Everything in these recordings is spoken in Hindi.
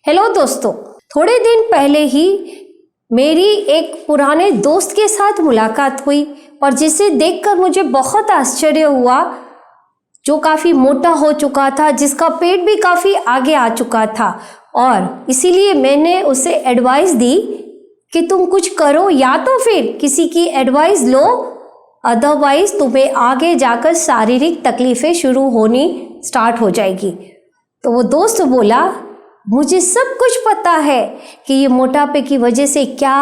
हेलो दोस्तों, थोड़े दिन पहले ही मेरी एक पुराने दोस्त के साथ मुलाकात हुई और जिसे देखकर मुझे बहुत आश्चर्य हुआ। जो काफ़ी मोटा हो चुका था, जिसका पेट भी काफ़ी आगे आ चुका था, और इसीलिए मैंने उसे एडवाइस दी कि तुम कुछ करो या तो फिर किसी की एडवाइस लो, अदरवाइज तुम्हें आगे जाकर शारीरिक तकलीफ़ें शुरू होनी स्टार्ट हो जाएगी। तो वो दोस्त बोला, मुझे सब कुछ पता है कि ये मोटापे की वजह से क्या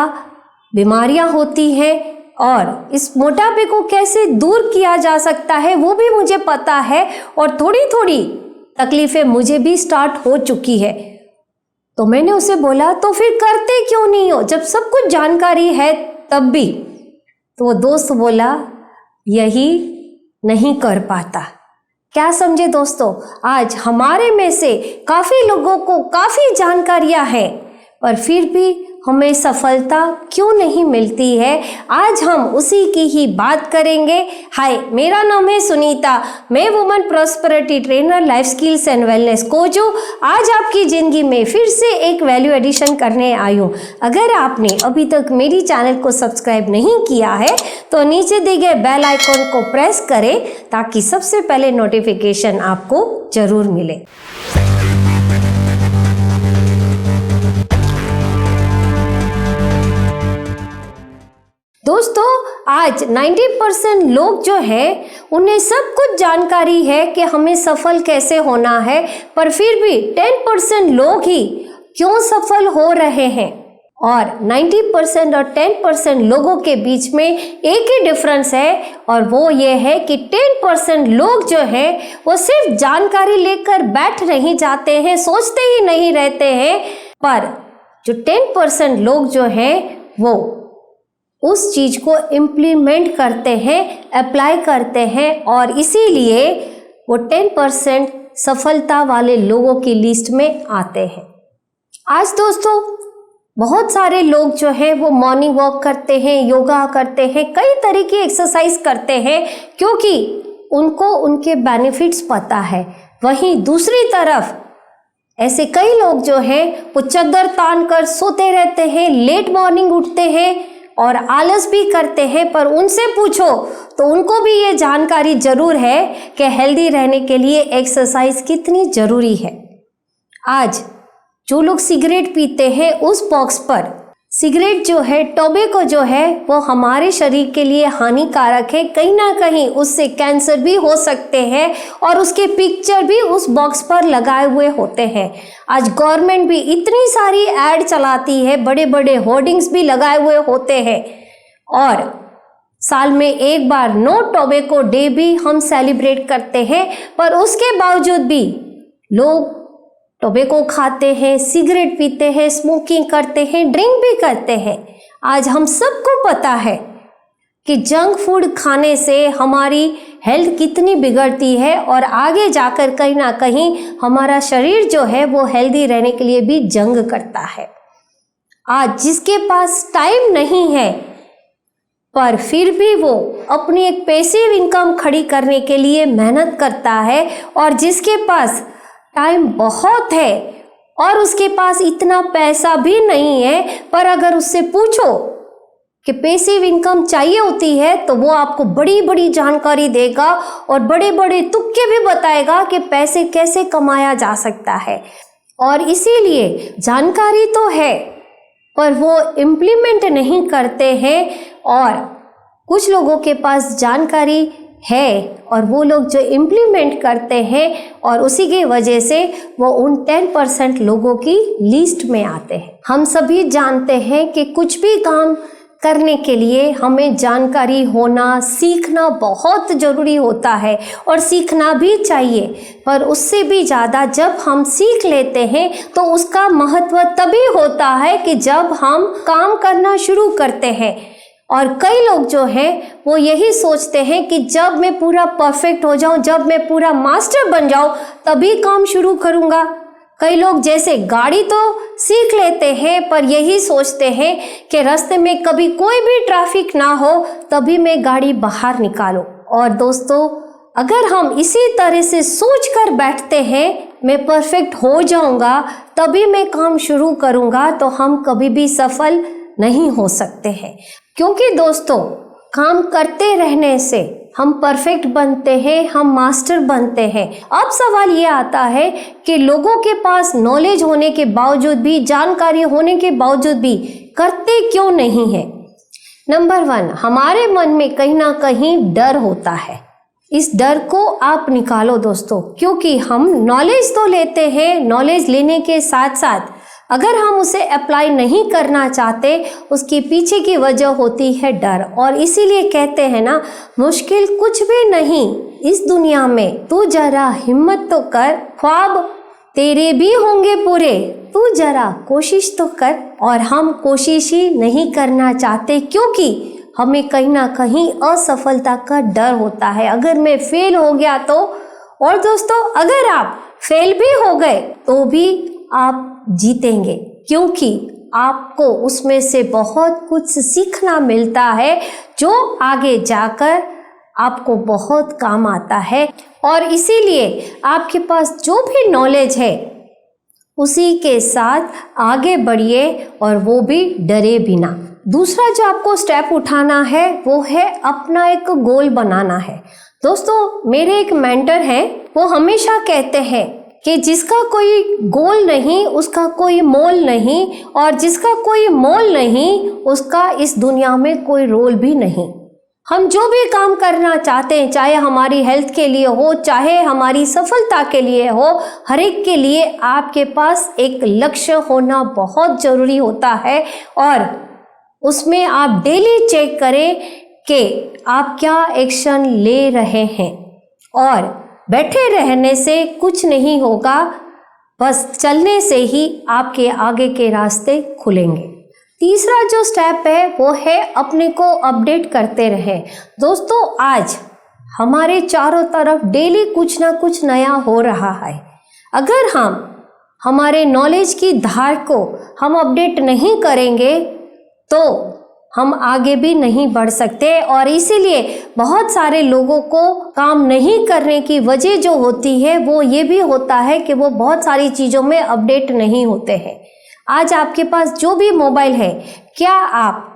बीमारियां होती हैं और इस मोटापे को कैसे दूर किया जा सकता है वो भी मुझे पता है, और थोड़ी थोड़ी तकलीफ़ें मुझे भी स्टार्ट हो चुकी है। तो मैंने उसे बोला, तो फिर करते क्यों नहीं हो जब सब कुछ जानकारी है तब भी? तो वो दोस्त बोला, यही नहीं कर पाता। क्या समझे दोस्तों, आज हमारे में से काफ़ी लोगों को काफ़ी जानकारियां हैं पर फिर भी हमें सफलता क्यों नहीं मिलती है। आज हम उसी की ही बात करेंगे। हाय, मेरा नाम है सुनीता, मैं women prosperity trainer, life skills and wellness coach हूँ। आज आपकी ज़िंदगी में फिर से एक वैल्यू एडिशन करने आई हूँ। अगर आपने अभी तक मेरी चैनल को सब्सक्राइब नहीं किया है तो नीचे दिए गए बेल आइकॉन को प्रेस करें ताकि सबसे पहले नोटिफिकेशन आपको ज़रूर मिले। दोस्तों, आज 90% लोग जो है उन्हें सब कुछ जानकारी है कि हमें सफल कैसे होना है, पर फिर भी 10% लोग ही क्यों सफल हो रहे हैं। और 90% और 10% लोगों के बीच में एक ही डिफरेंस है, और वो ये है कि 10% लोग जो है वो सिर्फ जानकारी लेकर बैठ नहीं जाते हैं, सोचते ही नहीं रहते हैं, पर जो 10% लोग जो हैं वो उस चीज़ को इम्प्लीमेंट करते हैं, अप्लाई करते हैं, और इसीलिए वो 10% सफलता वाले लोगों की लिस्ट में आते हैं। आज दोस्तों, बहुत सारे लोग जो हैं वो मॉर्निंग वॉक करते हैं, योगा करते हैं, कई तरह की एक्सरसाइज करते हैं क्योंकि उनको उनके बेनिफिट्स पता है। वहीं दूसरी तरफ ऐसे कई लोग जो हैं वो चद्दर तान कर सोते रहते हैं, लेट मॉर्निंग उठते हैं और आलस भी करते हैं, पर उनसे पूछो तो उनको भी ये जानकारी जरूर है कि हेल्दी रहने के लिए एक्सरसाइज कितनी ज़रूरी है। आज जो लोग सिगरेट पीते हैं उस बॉक्स पर सिगरेट जो है, टोबैको जो है, वो हमारे शरीर के लिए हानिकारक है। कहीं ना कहीं उससे कैंसर भी हो सकते हैं और उसके पिक्चर भी उस बॉक्स पर लगाए हुए होते हैं। आज गवर्नमेंट भी इतनी सारी ऐड चलाती है, बड़े बड़े होर्डिंग्स भी लगाए हुए होते हैं, और साल में एक बार नो टोबैको डे भी हम सेलिब्रेट करते हैं, पर उसके बावजूद भी लोग टोबैको खाते हैं, सिगरेट पीते हैं, स्मोकिंग करते हैं, ड्रिंक भी करते हैं। आज हम सबको पता है कि जंक फूड खाने से हमारी हेल्थ कितनी बिगड़ती है और आगे जाकर कहीं ना कहीं हमारा शरीर जो है वो हेल्दी रहने के लिए भी जंग करता है। आज जिसके पास टाइम नहीं है पर फिर भी वो अपनी एक पैसिव इनकम खड़ी करने के लिए मेहनत करता है, और जिसके पास टाइम बहुत है और उसके पास इतना पैसा भी नहीं है, पर अगर उससे पूछो कि पैसिव इनकम चाहिए होती है तो वो आपको बड़ी बड़ी जानकारी देगा और बड़े बड़े तुक्के भी बताएगा कि पैसे कैसे कमाया जा सकता है। और इसीलिए जानकारी तो है पर वो इम्प्लीमेंट नहीं करते हैं, और कुछ लोगों के पास जानकारी है और वो लोग जो इम्प्लीमेंट करते हैं, और उसी की वजह से वो उन 10% लोगों की लिस्ट में आते हैं। हम सभी जानते हैं कि कुछ भी काम करने के लिए हमें जानकारी होना, सीखना बहुत ज़रूरी होता है, और सीखना भी चाहिए, पर उससे भी ज़्यादा जब हम सीख लेते हैं तो उसका महत्व तभी होता है कि जब हम काम करना शुरू करते हैं। और कई लोग जो हैं वो यही सोचते हैं कि जब मैं पूरा परफेक्ट हो जाऊं, जब मैं पूरा मास्टर बन जाऊं तभी काम शुरू करूंगा। कई लोग जैसे गाड़ी तो सीख लेते हैं पर यही सोचते हैं कि रास्ते में कभी कोई भी ट्रैफिक ना हो तभी मैं गाड़ी बाहर निकालूं। और दोस्तों, अगर हम इसी तरह से सोच कर बैठते हैं मैं परफेक्ट हो जाऊंगा तभी मैं काम शुरू करूंगा, तो हम कभी भी सफल नहीं हो सकते हैं। क्योंकि दोस्तों, काम करते रहने से हम परफेक्ट बनते हैं, हम मास्टर बनते हैं। अब सवाल ये आता है कि लोगों के पास नॉलेज होने के बावजूद भी, जानकारी होने के बावजूद भी करते क्यों नहीं है? नंबर 1, हमारे मन में कहीं ना कहीं डर होता है। इस डर को आप निकालो दोस्तों, क्योंकि हम नॉलेज तो लेते हैं, नॉलेज लेने के साथ साथ अगर हम उसे अप्लाई नहीं करना चाहते, उसके पीछे की वजह होती है डर। और इसीलिए कहते हैं ना, मुश्किल कुछ भी नहीं इस दुनिया में, तू जरा हिम्मत तो कर, ख्वाब तेरे भी होंगे पूरे, तू जरा कोशिश तो कर। और हम कोशिश ही नहीं करना चाहते, क्योंकि हमें कहीं ना कहीं असफलता का डर होता है। अगर मैं फेल हो गया तो, और दोस्तों अगर आप फेल भी हो गए तो भी आप जीतेंगे, क्योंकि आपको उसमें से बहुत कुछ सीखना मिलता है जो आगे जाकर आपको बहुत काम आता है। और इसीलिए आपके पास जो भी नॉलेज है उसी के साथ आगे बढ़िए, और वो भी डरे बिना। दूसरा जो आपको स्टेप उठाना है वो है अपना एक गोल बनाना है। दोस्तों, मेरे एक मेंटर हैं, वो हमेशा कहते हैं कि जिसका कोई गोल नहीं उसका कोई मोल नहीं, और जिसका कोई मोल नहीं उसका इस दुनिया में कोई रोल भी नहीं। हम जो भी काम करना चाहते हैं, चाहे हमारी हेल्थ के लिए हो, चाहे हमारी सफलता के लिए हो, हर एक के लिए आपके पास एक लक्ष्य होना बहुत ज़रूरी होता है। और उसमें आप डेली चेक करें कि आप क्या एक्शन ले रहे हैं। और बैठे रहने से कुछ नहीं होगा, बस चलने से ही आपके आगे के रास्ते खुलेंगे। तीसरा जो स्टेप है वो है अपने को अपडेट करते रहें। दोस्तों, आज हमारे चारों तरफ डेली कुछ ना कुछ नया हो रहा है। अगर हम हमारे नॉलेज की धार को हम अपडेट नहीं करेंगे तो हम आगे भी नहीं बढ़ सकते। और इसीलिए बहुत सारे लोगों को काम नहीं करने की वजह जो होती है वो ये भी होता है कि वो बहुत सारी चीज़ों में अपडेट नहीं होते हैं। आज आपके पास जो भी मोबाइल है, क्या आप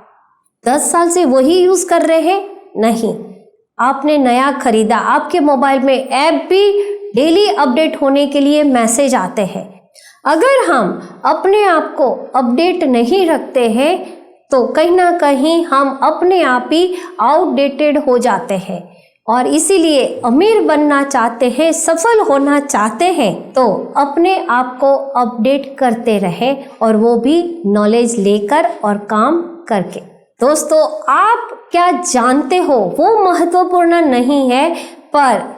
10 साल से वही यूज़ कर रहे हैं? नहीं, आपने नया खरीदा, आपके मोबाइल में ऐप भी डेली अपडेट होने के लिए मैसेज आते हैं। अगर हम अपने आप को अपडेट नहीं रखते हैं तो कहीं ना कहीं हम अपने आप ही आउटडेटेड हो जाते हैं। और इसीलिए अमीर बनना चाहते हैं, सफल होना चाहते हैं, तो अपने आप को अपडेट करते रहें, और वो भी नॉलेज लेकर और काम करके। दोस्तों, आप क्या जानते हो वो महत्वपूर्ण नहीं है, पर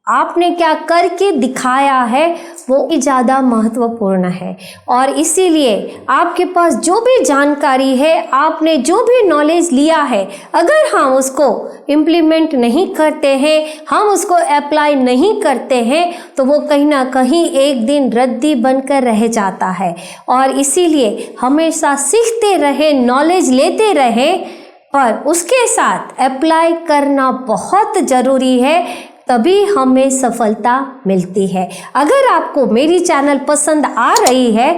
आपने क्या करके दिखाया है वो ज़्यादा महत्वपूर्ण है। और इसीलिए आपके पास जो भी जानकारी है, आपने जो भी नॉलेज लिया है, अगर हम उसको इम्प्लीमेंट नहीं करते हैं, हम उसको अप्लाई नहीं करते हैं, तो वो कहीं ना कहीं एक दिन रद्दी बनकर रह जाता है। और इसीलिए हमेशा सीखते रहे, नॉलेज लेते रहे, पर उसके साथ अप्लाई करना बहुत ज़रूरी है, तभी हमें सफलता मिलती है। अगर आपको मेरी चैनल पसंद आ रही है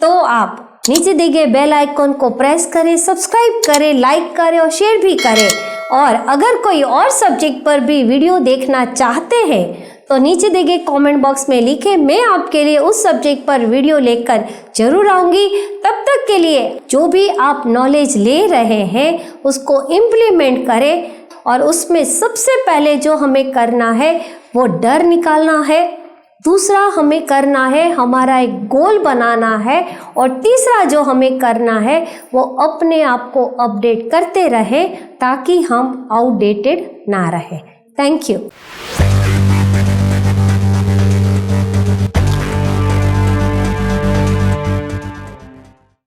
तो आप नीचे दिए गए बेल आइकॉन को प्रेस करें, सब्सक्राइब करें, लाइक करें और शेयर भी करें। और अगर कोई और सब्जेक्ट पर भी वीडियो देखना चाहते हैं तो नीचे दिए गए कमेंट बॉक्स में लिखें, मैं आपके लिए उस सब्जेक्ट पर वीडियो लेकर जरूर आऊँगी। तब तक के लिए जो भी आप नॉलेज ले रहे हैं उसको इम्प्लीमेंट करें। और उसमें सबसे पहले जो हमें करना है वो डर निकालना है, दूसरा हमें करना है हमारा एक गोल बनाना है, और तीसरा जो हमें करना है वो अपने आप को अपडेट करते रहें ताकि हम आउटडेटेड ना रहें। Thank you.